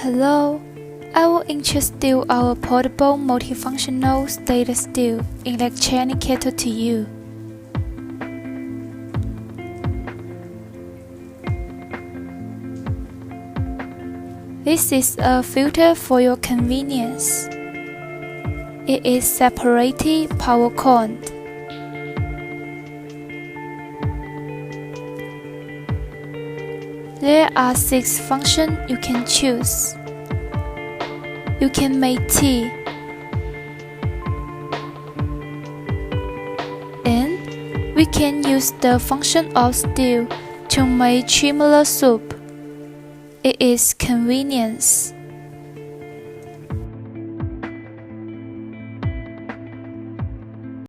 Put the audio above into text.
Hello, I will introduce our portable multifunctional stainless steel electronic kettle to you. This is a filter for your convenience. It is separated power cord. There are 6 functions you can choose. You can make tea, and we can use the function of steel to make tremolo soup. It is convenience.